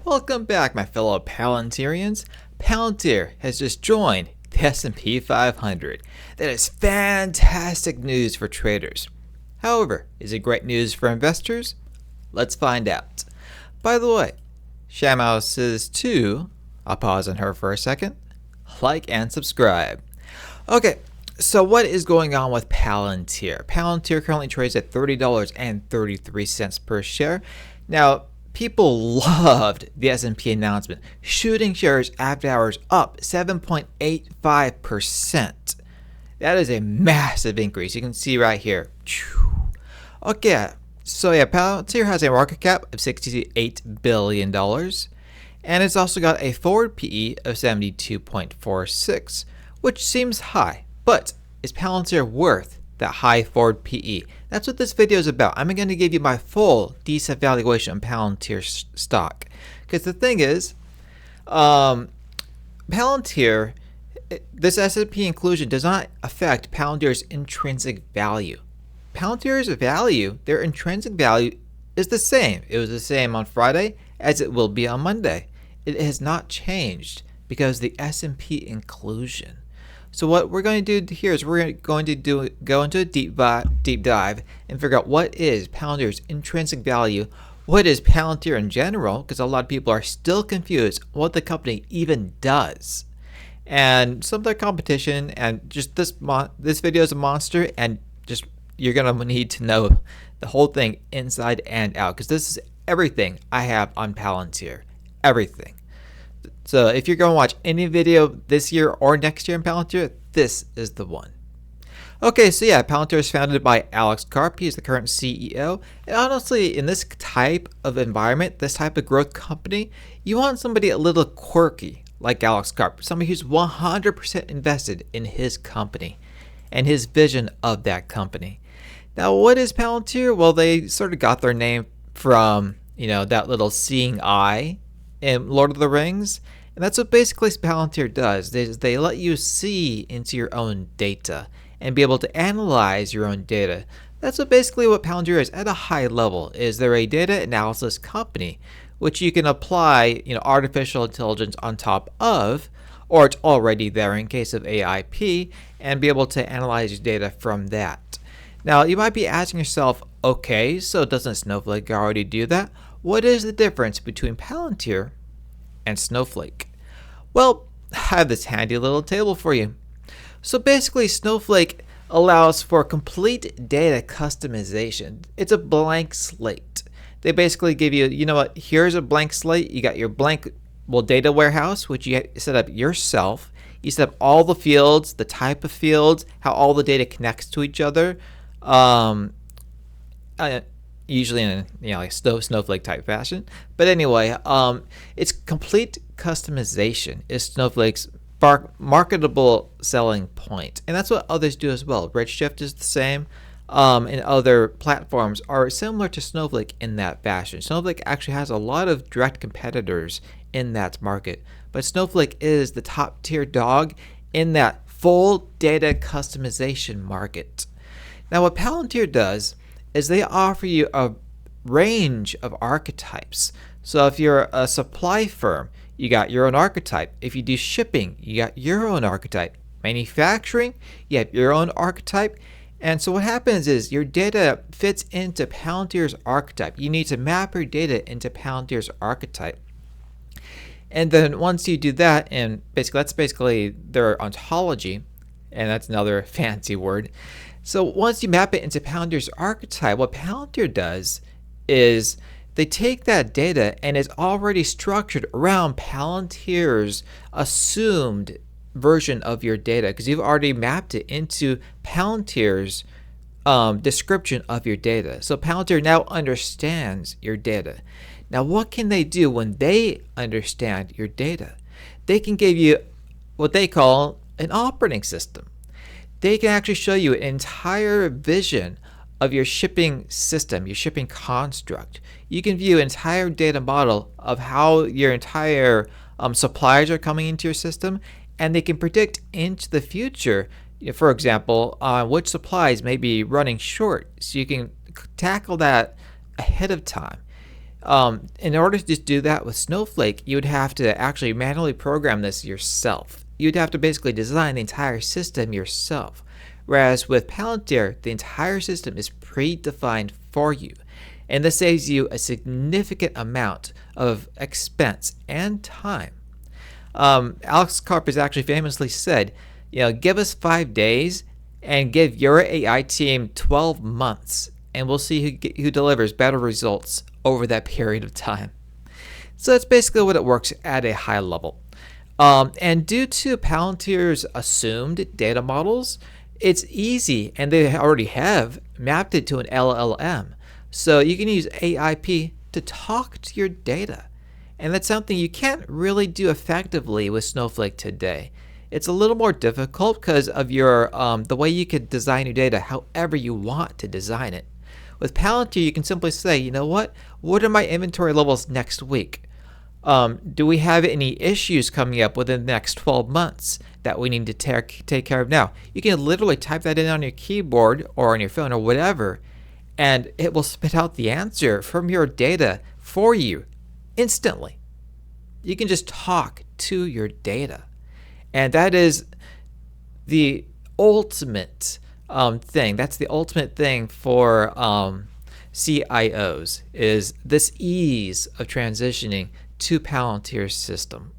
Welcome back, my fellow Palantirians. Palantir has just joined the S&P 500. That is fantastic news for traders. However, is it great news for investors? Let's find out. By the way, Shamao says too, I'll pause on her for a second, like and subscribe. Okay, so what is going on with Palantir? Palantir currently trades at $30.33 per share. Now, people loved the S&P announcement, shooting shares after hours up 7.85%. That is a massive increase. You can see right here. Okay, so yeah, Palantir has a market cap of $68 billion, and it's also got a forward PE of 72.46, which seems high, but is Palantir worth that high forward PE? That's what this video is about. I'm going to give you my full decent valuation on Palantir stock. Because the thing is, Palantir, this S&P inclusion does not affect Palantir's intrinsic value. Palantir's value, their intrinsic value, is the same. It was the same on Friday as it will be on Monday. It has not changed because of the S&P inclusion. So what we're going to do here is we're going to go into a deep dive and figure out what is Palantir's intrinsic value, what is Palantir in general, because a lot of people are still confused what the company even does, and some of their competition, and just this video is a monster, and just you're going to need to know the whole thing inside and out, because this is everything I have on Palantir, everything. So if you're going to watch any video this year or next year in Palantir, this is the one. Okay, so yeah, Palantir is founded by Alex Karp. He's the current CEO. And honestly, in this type of environment, this type of growth company, you want somebody a little quirky like Alex Karp, somebody who's 100% invested in his company and his vision of that company. Now, what is Palantir? Well, they sort of got their name from, that little seeing eye in Lord of the Rings. And that's what basically Palantir does. They let you see into your own data and be able to analyze your own data. That's what Palantir is at a high level. Is they're a data analysis company, which you can apply, artificial intelligence on top of, or it's already there in case of AIP, and be able to analyze your data from that. Now, you might be asking yourself, okay, so doesn't Snowflake already do that? What is the difference between Palantir and Snowflake? Well, I have this handy little table for you. So basically, Snowflake allows for complete data customization. It's a blank slate. They basically give you, here's a blank slate. You got your blank data warehouse, which you set up yourself. You set up all the fields, the type of fields, how all the data connects to each other. Usually in like Snowflake type fashion. But anyway, it's complete customization is Snowflake's marketable selling point. And that's what others do as well. Redshift is the same. And other platforms are similar to Snowflake in that fashion. Snowflake actually has a lot of direct competitors in that market. But Snowflake is the top tier dog in that full data customization market. Now what Palantir does is they offer you a range of archetypes. So if you're a supply firm, you got your own archetype. If you do shipping, you got your own archetype. Manufacturing, you have your own archetype. And so what happens is your data fits into Palantir's archetype. You need to map your data into Palantir's archetype. And then once you do that, and that's basically their ontology, and that's another fancy word. So once you map it into Palantir's archetype, what Palantir does is they take that data and it's already structured around Palantir's assumed version of your data because you've already mapped it into Palantir's description of your data. So Palantir now understands your data. Now what can they do when they understand your data? They can give you what they call an operating system. They can actually show you an entire vision of your shipping system, your shipping construct. You can view an entire data model of how your entire suppliers are coming into your system, and they can predict into the future, for example, which supplies may be running short. So you can tackle that ahead of time. In order to just do that with Snowflake, you would have to actually manually program this yourself. You'd have to basically design the entire system yourself. Whereas with Palantir, the entire system is predefined for you. And this saves you a significant amount of expense and time. Alex Karp has actually famously said, give us 5 days and give your AI team 12 months, and we'll see who delivers better results over that period of time. So that's basically what it works at a high level. And due to Palantir's assumed data models, it's easy, and they already have mapped it to an LLM. So you can use AIP to talk to your data. And that's something you can't really do effectively with Snowflake today. It's a little more difficult because of your the way you could design your data however you want to design it. With Palantir, you can simply say, what are my inventory levels next week? Do we have any issues coming up within the next 12 months that we need to take care of now? You can literally type that in on your keyboard or on your phone or whatever, and it will spit out the answer from your data for you instantly. You can just talk to your data. And that is the ultimate thing. That's the ultimate thing for CIOs, is this ease of transitioning to Palantir's system.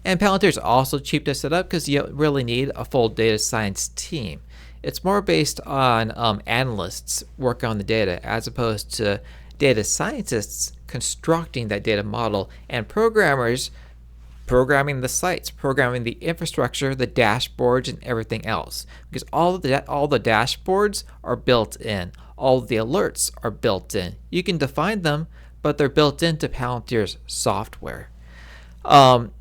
And Palantir is also cheap to set up because you don't really need a full data science team. It's more based on analysts working on the data as opposed to data scientists constructing that data model and programmers programming the sites, programming the infrastructure, the dashboards, and everything else. Because all the dashboards are built in. All the alerts are built in. You can define them, but they're built into Palantir's software. The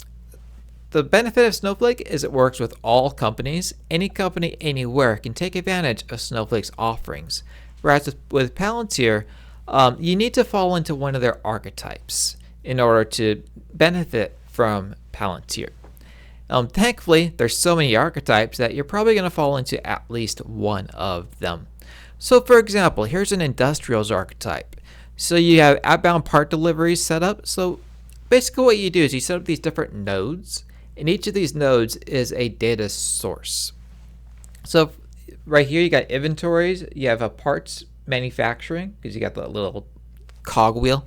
benefit of Snowflake is it works with all companies. Any company anywhere can take advantage of Snowflake's offerings. Whereas with Palantir, you need to fall into one of their archetypes in order to benefit from Palantir. Thankfully, there's so many archetypes that you're probably going to fall into at least one of them. So for example, here's an industrials archetype. So you have outbound part deliveries set up. So basically what you do is you set up these different nodes, and each of these nodes is a data source. So right here you got inventories, you have a parts manufacturing, because you got the little cogwheel.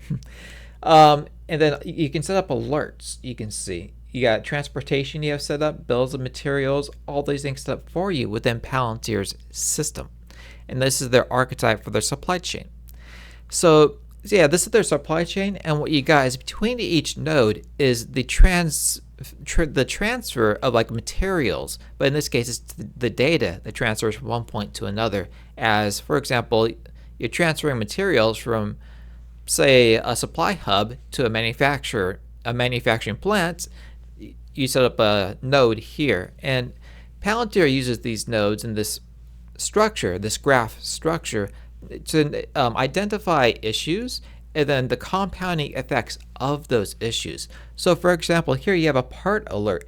And then you can set up alerts. You can see you got transportation you have set up, bills of materials, all these things set up for you within Palantir's system. And this is their archetype for their supply chain. So yeah, this is their supply chain, and what you got is between each node is the transfer of like materials, but in this case it's the data that transfers from one point to another. As for example, you're transferring materials from, say, a supply hub to a manufacturing plant. You set up a node here, and Palantir uses these nodes in this structure, this graph structure, to identify issues and then the compounding effects of those issues. So for example, here you have a part alert,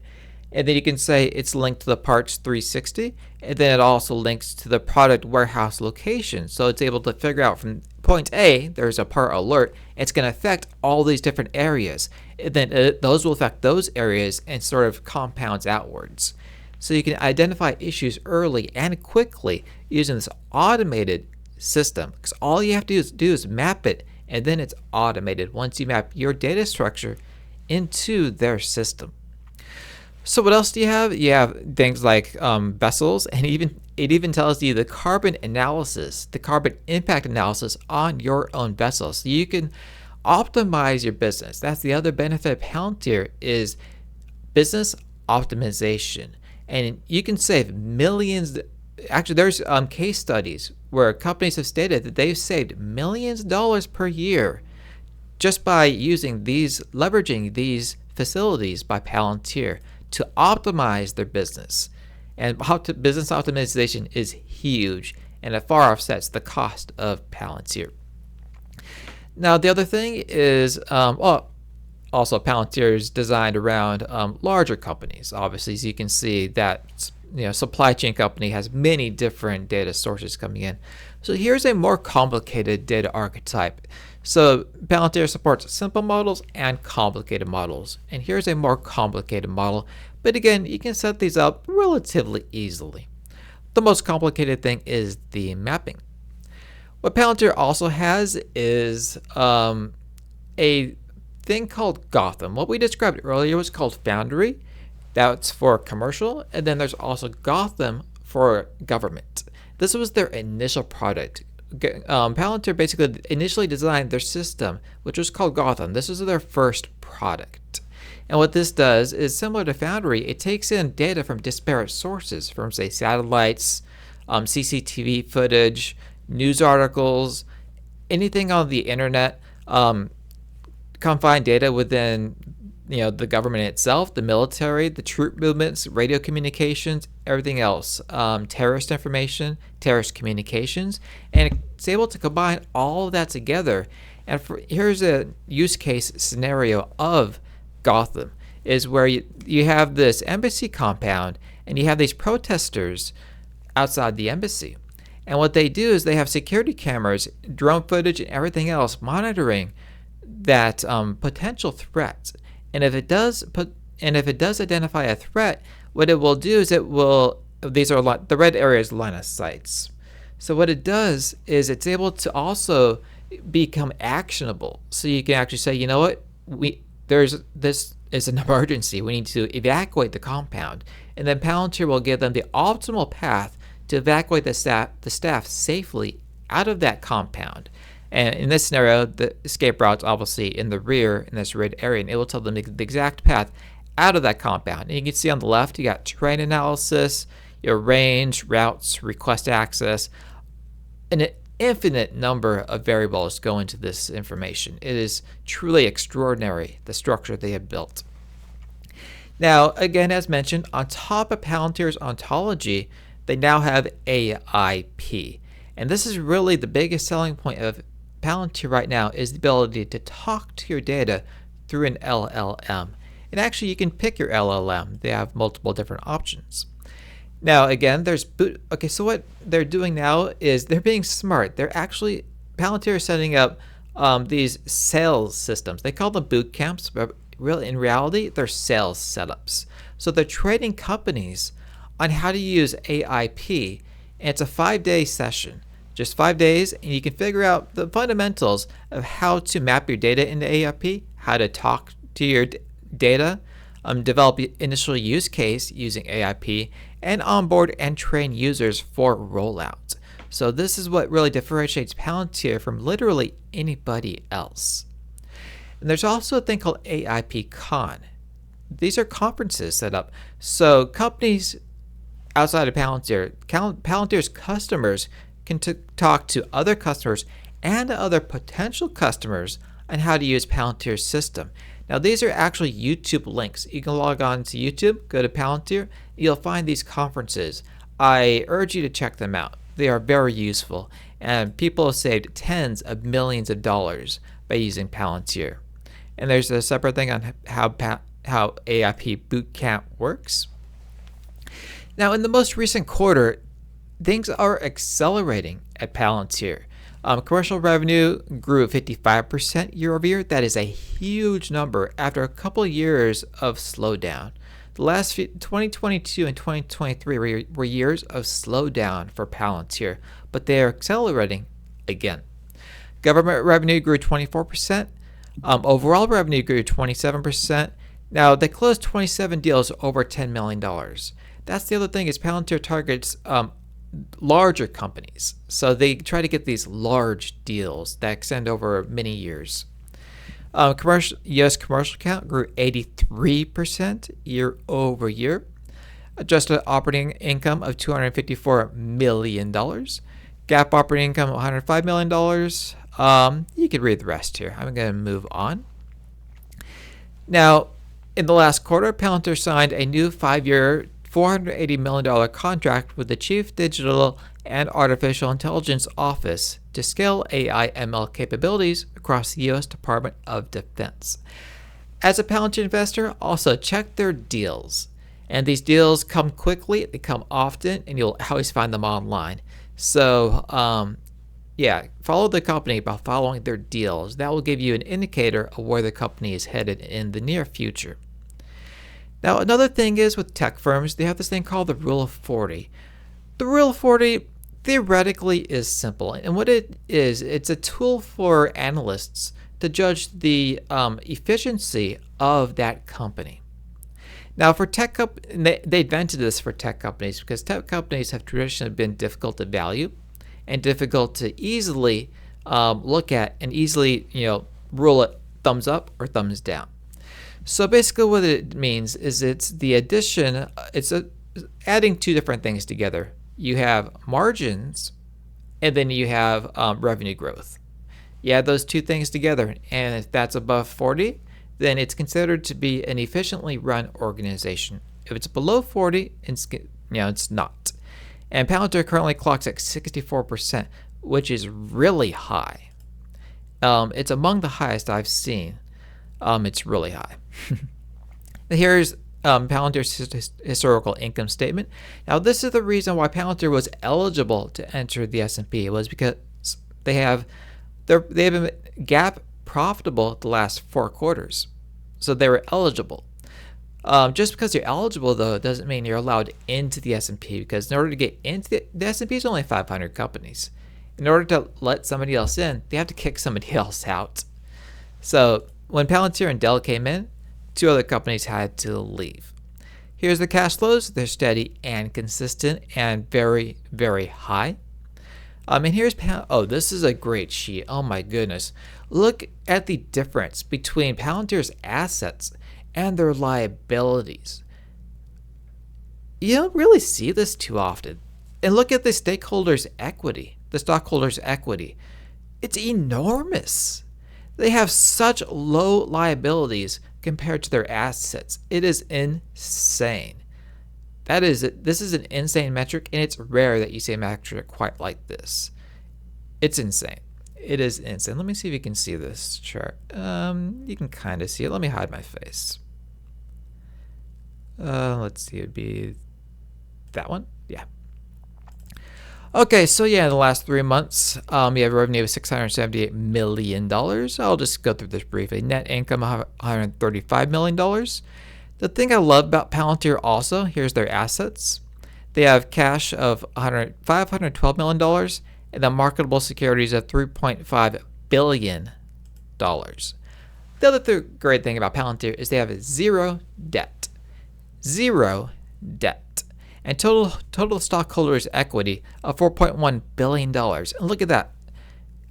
and then you can say it's linked to the parts 360, and then it also links to the product warehouse location. So it's able to figure out from point A, there's a part alert, it's going to affect all these different areas. And then those will affect those areas and sort of compounds outwards. So you can identify issues early and quickly using this automated system, because all you have to do is map it, and then it's automated once you map your data structure into their system. So what else do you have? You have things like vessels, and it even tells you the carbon analysis, the carbon impact analysis on your own vessels. So you can optimize your business. That's the other benefit of Palantir, is business optimization. And you can save millions. Actually, there's case studies where companies have stated that they've saved millions of dollars per year just by leveraging these facilities by Palantir to optimize their business. And business optimization is huge, and it far offsets the cost of Palantir. Now, the other thing is, also Palantir is designed around larger companies. Obviously, as you can see, that supply chain company has many different data sources coming in. So here's a more complicated data archetype. So Palantir supports simple models and complicated models. And here's a more complicated model. But again, you can set these up relatively easily. The most complicated thing is the mapping. What Palantir also has is a thing called Gotham. What we described earlier was called Foundry. That's for commercial. And then there's also Gotham for government. This was their initial product. Palantir basically initially designed their system, which was called Gotham. This was their first product. And what this does is similar to Foundry. It takes in data from disparate sources, from say satellites, CCTV footage, news articles, anything on the internet, confined data within the government itself, the military, the troop movements, radio communications, everything else, terrorist information, terrorist communications, and it's able to combine all of that together. And here's a use case scenario of Gotham, is where you have this embassy compound and you have these protesters outside the embassy. And what they do is they have security cameras, drone footage, and everything else monitoring that potential threat. And if it does identify a threat, what it will do is these are the red areas line of sights. So what it does is it's able to also become actionable. So you can actually say, you know what, this is an emergency. We need to evacuate the compound, and then Palantir will give them the optimal path to evacuate the staff safely out of that compound. And in this scenario, the escape route's obviously in the rear in this red area, and it will tell them the exact path out of that compound. And you can see on the left, you got terrain analysis, your range, routes, request access, and an infinite number of variables go into this information. It is truly extraordinary, the structure they have built. Now, again, as mentioned, on top of Palantir's ontology, they now have AIP. And this is really the biggest selling point of Palantir right now, is the ability to talk to your data through an LLM. And actually, you can pick your LLM. They have multiple different options. Now, again, so what they're doing now is they're being smart. Palantir is setting up these sales systems. They call them boot camps, but really, in reality, they're sales setups. So they're training companies on how to use AIP, and it's a 5-day session. Just 5 days, and you can figure out the fundamentals of how to map your data into AIP, how to talk to your data, develop initial use case using AIP, and onboard and train users for rollout. So this is what really differentiates Palantir from literally anybody else. And there's also a thing called AIP Con. These are conferences set up. So companies outside of Palantir's customers can talk to other customers and other potential customers on how to use Palantir's system. Now, these are actually YouTube links. You can log on to YouTube, go to Palantir, you'll find these conferences. I urge you to check them out. They are very useful, and people have saved tens of millions of dollars by using Palantir. And there's a separate thing on how AIP Bootcamp works. Now, in the most recent quarter, things are accelerating at Palantir. Commercial revenue grew 55% year over year. That is a huge number after a couple of years of slowdown. The last 2022 and 2023 were years of slowdown for Palantir, but they are accelerating again. Government revenue grew 24%. Overall revenue grew 27%. Now, they closed 27 deals over $10 million. That's the other thing, is Palantir targets larger companies. So they try to get these large deals that extend over many years. U.S. commercial count grew 83% year over year. Adjusted operating income of $254 million. GAAP operating income of $105 million. You could read the rest here. I'm going to move on. Now, in the last quarter, Palantir signed a new 5-year, $480 million contract with the Chief Digital and Artificial Intelligence Office to scale AI ML capabilities across the U.S. Department of Defense. As a Palantir investor, also check their deals. And these deals come quickly, they come often, and you'll always find them online. So follow the company by following their deals. That will give you an indicator of where the company is headed in the near future. Now, another thing is with tech firms, they have this thing called the Rule of 40. The Rule of 40 theoretically is simple. And what it is, it's a tool for analysts to judge the efficiency of that company. Now, for tech they invented this for tech companies because tech companies have traditionally been difficult to value and difficult to easily look at and easily, rule it thumbs up or thumbs down. So basically what it means is it's the addition, adding two different things together. You have margins and then you have revenue growth. You add those two things together, and if that's above 40, then it's considered to be an efficiently run organization. If it's below 40, it's not. And Palantir currently clocks at 64%, which is really high. It's among the highest I've seen. It's really high. Here's Palantir's historical income statement. Now, this is the reason why Palantir was eligible to enter the S&P. It was because they've been GAAP profitable the last 4 quarters, so they were eligible. Just because you're eligible, though, doesn't mean you're allowed into the S&P, because in order to get into the S&P is only 500 companies. In order to let somebody else in, they have to kick somebody else out. So when Palantir and Dell came in, 2 other companies had to leave. Here's the cash flows. They're steady and consistent and very, very high. And here's this is a great sheet. Oh my goodness. Look at the difference between Palantir's assets and their liabilities. You don't really see this too often. And look at the stockholders' equity. It's enormous. They have such low liabilities compared to their assets. It is insane. This is an insane metric, and it's rare that you see a metric quite like this. It's insane. It is insane. Let me see if you can see this chart. You can kind of see it. Let me hide my face. Let's see. It'd be that one. Yeah. Okay, so in the last 3 months, we have a revenue of $678 million. I'll just go through this briefly. Net income, $135 million. The thing I love about Palantir also, here's their assets. They have cash of $512 million and then marketable securities of $3.5 billion. The other great thing about Palantir is they have zero debt. Zero debt. And total stockholders' equity of $4.1 billion. And look at that.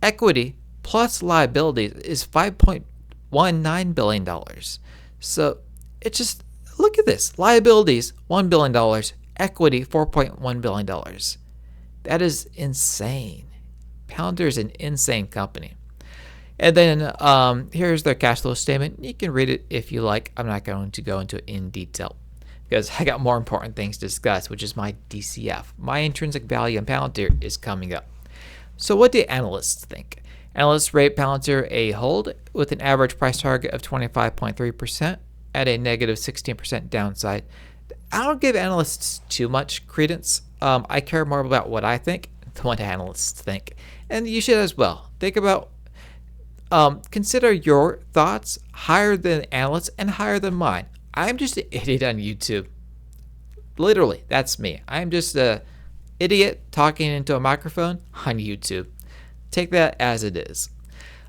Equity plus liabilities is $5.19 billion. So it's just, look at this. Liabilities, $1 billion. Equity, $4.1 billion. That is insane. Palantir is an insane company. And then here's their cash flow statement. You can read it if you like. I'm not going to go into it in detail, because I got more important things to discuss, which is my DCF. My intrinsic value in Palantir is coming up. So what do analysts think? Analysts rate Palantir a hold with an average price target of 25.3% at a negative 16% downside. I don't give analysts too much credence. I care more about what I think than what analysts think. And you should as well. Think about, consider your thoughts higher than analysts and higher than mine. I'm just an idiot on YouTube. Literally, that's me. I'm just an idiot talking into a microphone on YouTube. Take that as it is.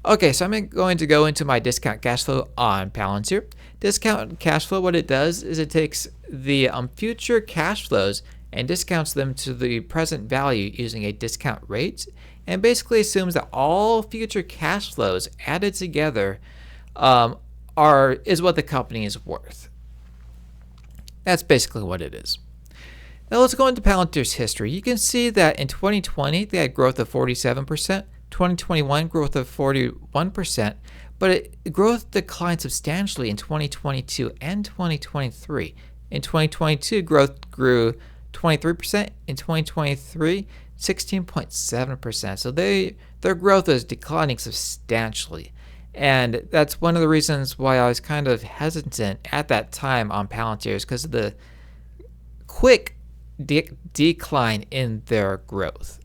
Okay, so I'm going to go into my discount cash flow on Palantir. Discount cash flow, what it does is it takes the future cash flows and discounts them to the present value using a discount rate, and basically assumes that all future cash flows added together is what the company is worth. That's basically what it is. Now let's go into Palantir's history. You can see that in 2020 they had growth of 47%, 2021 growth of 41%, but growth declined substantially in 2022 and 2023. In 2022, growth grew 23%. In 2023, 16.7%. So their growth is declining substantially. And that's one of the reasons why I was kind of hesitant at that time on Palantir, is because of the quick decline in their growth.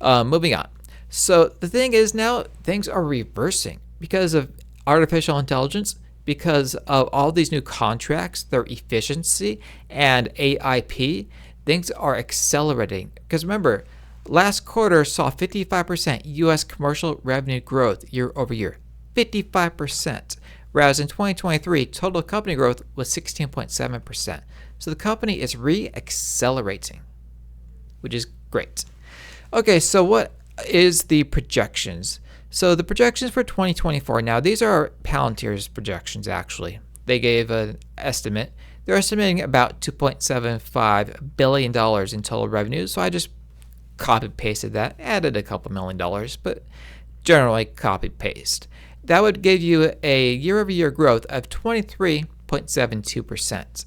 Moving on. So the thing is now things are reversing because of artificial intelligence, because of all these new contracts, their efficiency, and AIP. Things are accelerating. Because remember, last quarter saw 55% U.S. commercial revenue growth year over year. 55%. Whereas in 2023, total company growth was 16.7%. So the company is re-accelerating, which is great. Okay, so what is the projections? So the projections for 2024, now these are Palantir's projections actually. They gave an estimate. They're estimating about $2.75 billion in total revenue. So I just copy-pasted that, added a couple $1 million, but generally copy-paste. That would give you a year-over-year growth of 23.72%.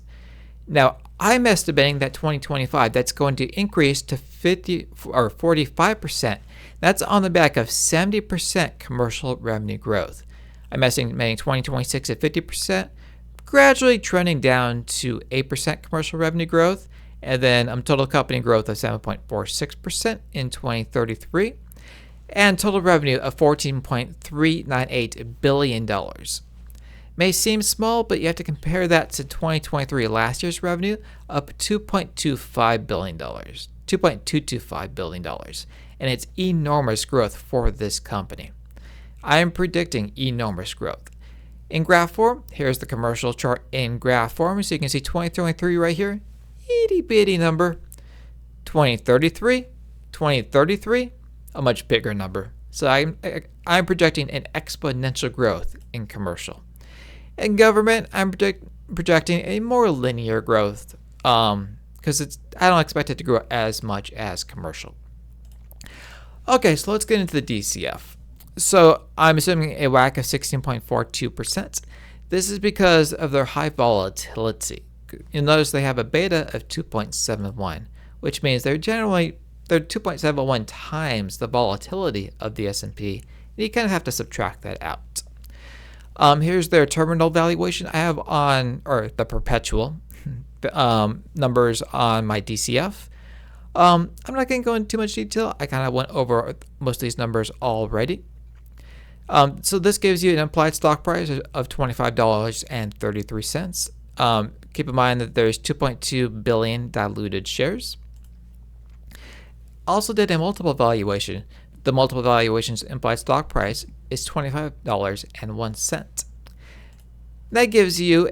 Now, I'm estimating that 2025, that's going to increase to 50 or 45%. That's on the back of 70% commercial revenue growth. I'm estimating 2026 at 50%, gradually trending down to 8% commercial revenue growth, and then total company growth of 7.46% in 2033, and total revenue of $14.398 billion. May seem small, but you have to compare that to 2023, last year's revenue, up $2.25 billion. $2.225 billion. And it's enormous growth for this company. I am predicting enormous growth. In graph form, here's the commercial chart in graph form. So you can see 2023 right here, itty bitty number. 2033, a much bigger number. So I'm projecting an exponential growth in commercial. In government, I'm projecting a more linear growth because I don't expect it to grow as much as commercial. Okay, so let's get into the DCF. So I'm assuming a WACC of 16.42%. This is because of their high volatility. You'll notice they have a beta of 2.71, which means they're 2.71 times the volatility of the S&P. And you kind of have to subtract that out. Here's their terminal valuation I have on, or the perpetual numbers on my DCF. I'm not going to go into too much detail. I kind of went over most of these numbers already. So this gives you an implied stock price of $25.33. Keep in mind that there's 2.2 billion diluted shares. Also did a multiple valuation. The multiple valuation's implied stock price is $25.01. That gives you,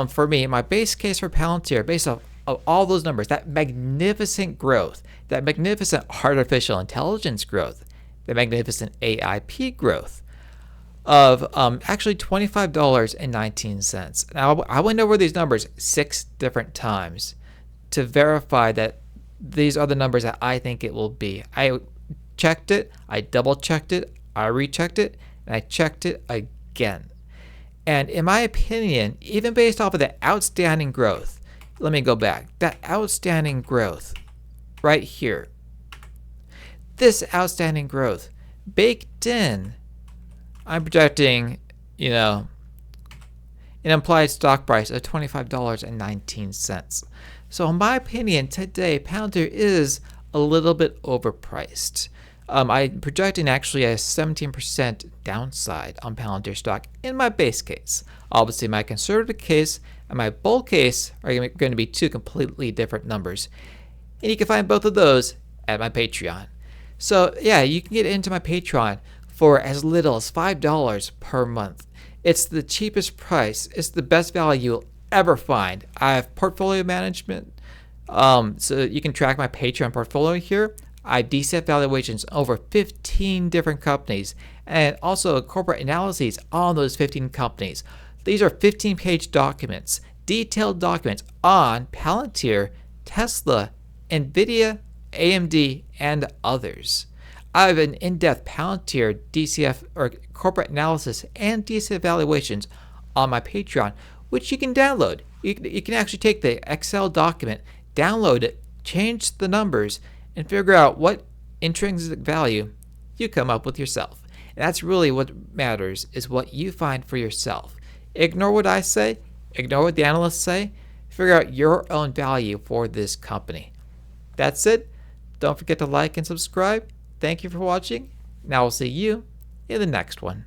for me, my base case for Palantir, based off of all those numbers, that magnificent growth, that magnificent artificial intelligence growth, the magnificent AIP growth of actually $25.19. Now, I went over these numbers 6 different times to verify that these are the numbers that I think it will be. I checked it, I double checked it, I rechecked it, and I checked it again. And in my opinion, even based off of the outstanding growth, let me go back. That outstanding growth right here, this outstanding growth baked in, I'm projecting, an implied stock price of $25.19. So in my opinion, today, Palantir is a little bit overpriced. I'm projecting actually a 17% downside on Palantir stock in my base case. Obviously, my conservative case and my bull case are going to be 2 completely different numbers. And you can find both of those at my Patreon. So yeah, you can get into my Patreon for as little as $5 per month. It's the cheapest price. It's the best value you'll ever find. I have portfolio management. So you can track my Patreon portfolio here. I have DCF valuations over 15 different companies and also corporate analyses on those 15 companies. These are 15-page documents, detailed documents on Palantir, Tesla, NVIDIA, AMD, and others. I have an in-depth Palantir DCF or corporate analysis and DCF valuations on my Patreon, which you can download. You can actually take the Excel document, download it, change the numbers, and figure out what intrinsic value you come up with yourself. And that's really what matters, is what you find for yourself. Ignore what I say, ignore what the analysts say, figure out your own value for this company. That's it. Don't forget to like and subscribe, Thank you for watching. Now I'll see you in the next one.